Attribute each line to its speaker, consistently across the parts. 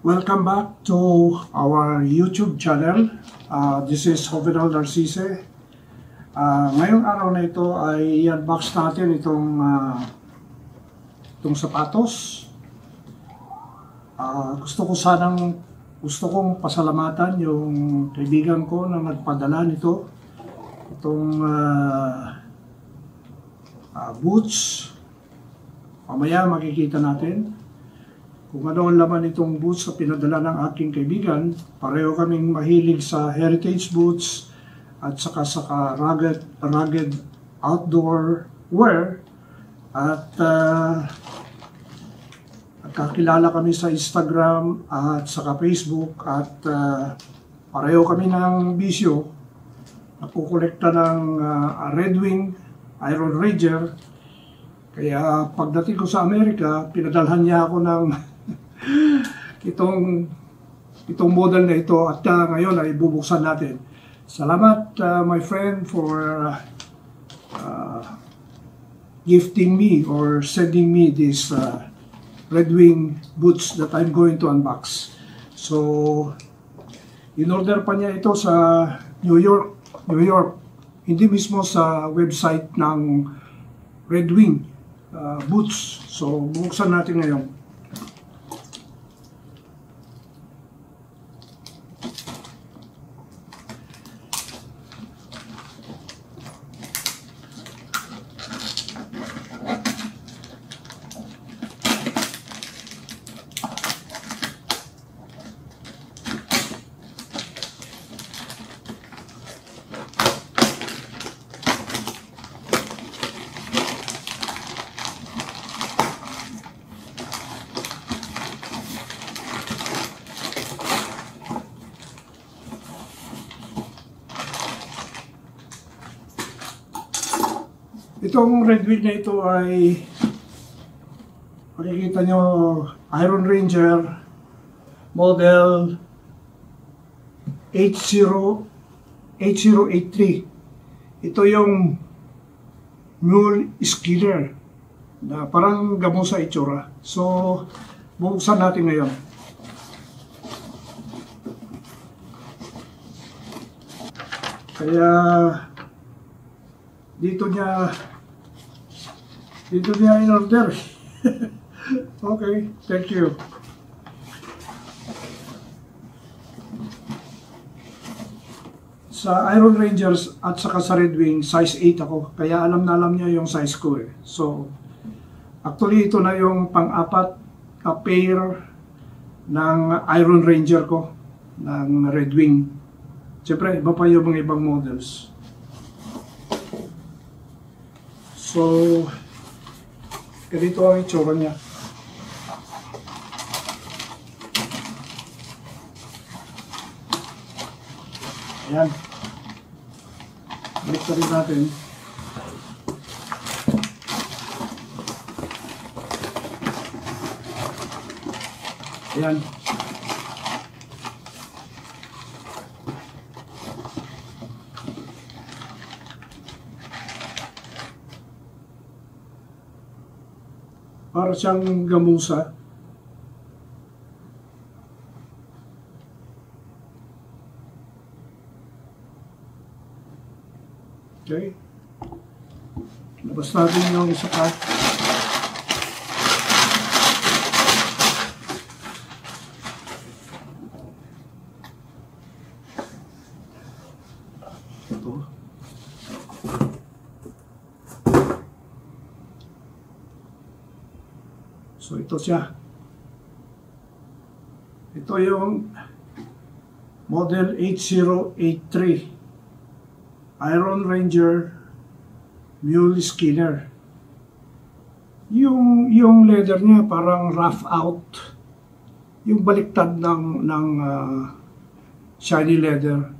Speaker 1: Welcome back to our YouTube channel. This is Jovenal Narcisse. Ngayong araw na ito ay i-unbox natin itong sapatos. Gusto kong pasalamatan yung kaibigan ko na nagpadala nito. Itong boots. Mamaya makikita natin kung ano ang laman itong boots na pinadala ng aking kaibigan. Pareho kaming mahilig sa heritage boots at saka rugged outdoor wear. At kakilala kami sa Instagram at saka Facebook at pareho kami ng bisyo. Nakukolekta ng Red Wing, Iron Ranger. Kaya pagdating ko sa Amerika, pinadalhan niya ako ng itong model na ito at ngayon ay bubuksan natin. Salamat my friend for gifting me or sending me this Red Wing boots that I'm going to unbox. So, in-order pa niya ito sa New York, hindi mismo sa website ng Red Wing boots. So, buksan natin ngayon. Itong Red Wing na ito ay makikita nyo Iron Ranger model 8083. Ito yung mule skinner na parang gamo sa itsura. So, bubuksan natin ngayon. Kaya dito niya in-order. Okay, thank you. Sa Iron Rangers at saka sa Red Wing, size 8 ako. Kaya alam niya yung size ko eh. So, actually ito na yung pang-apat na pair ng Iron Ranger ko, ng Red Wing. Siyempre, iba pa yung mga ibang models. So, ganito ang itsura niya. Ayan. Balik rin natin. Ayan. Para siyang gamusa. Okay. Labas natin yung isa pa. Ito. So, ito siya. Ito yung model 8083 Iron Ranger Mule Skinner. Yung leather niya parang rough out. Yung baliktad ng shiny leather.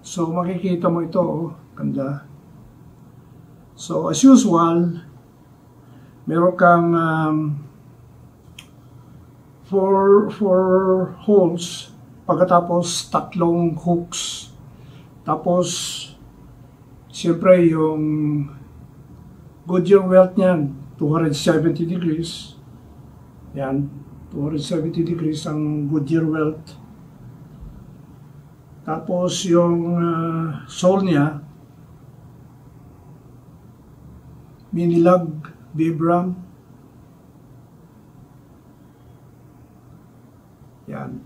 Speaker 1: So, makikita mo ito, oh, ganda. So, as usual, meron kang four holes, pagkatapos tatlong hooks. Tapos, siyempre yung good yung welt niyan, 270 degrees. Yan. 270 degrees ang Goodyear welt. Tapos yung sole niya, Minilug Vibram. Yan.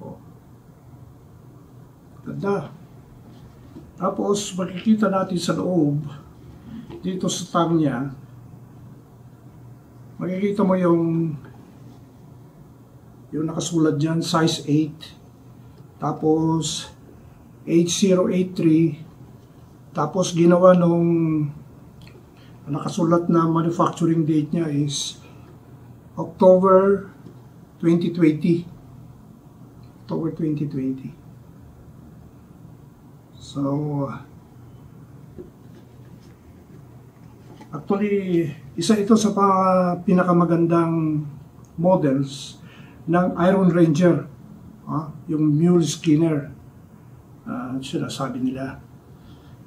Speaker 1: Oh. Ganda. Tapos makikita natin sa loob, dito sa tang niya, makikita mo yung nakasulat dyan, size 8. Tapos 8083. Tapos ginawa nung nakasulat na manufacturing date niya is October 2020. October 2020. So, actually, isa ito sa pinakamagandang models ng Iron Ranger, yung mule skinner, sinasabi nila.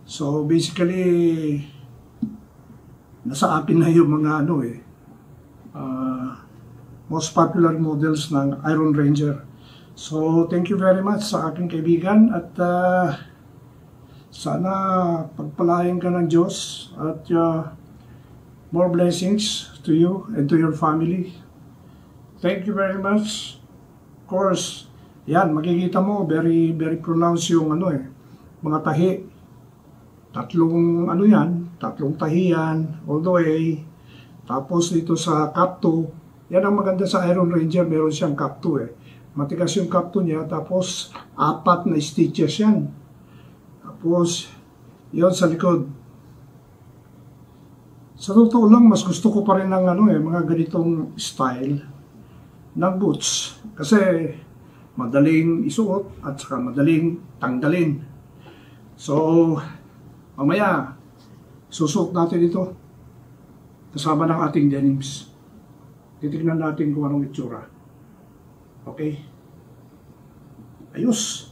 Speaker 1: So, basically, nasa akin na yung mga most popular models ng Iron Ranger. So, thank you very much sa aking kaibigan at sana pagpalain ka ng Diyos at more blessings to you and to your family. Thank you very much. Of course, yan, makikita mo, very pronounced yung mga tahi. Tatlong tahi yan, all the way. Tapos dito sa Cap 2, yan ang maganda sa Iron Ranger, meron siyang Cap 2 Matigas yung Cap 2 niya, tapos 4 na stitches yan. Tapos, yon sa likod. Sa totoo lang, mas gusto ko pa rin ng mga ganitong style ng boots. Kasi, madaling isuot at saka madaling tanggalin. So, mamaya, susuot natin ito kasama ng ating denims. Titignan natin kung anong itsura. Okay? Ayos!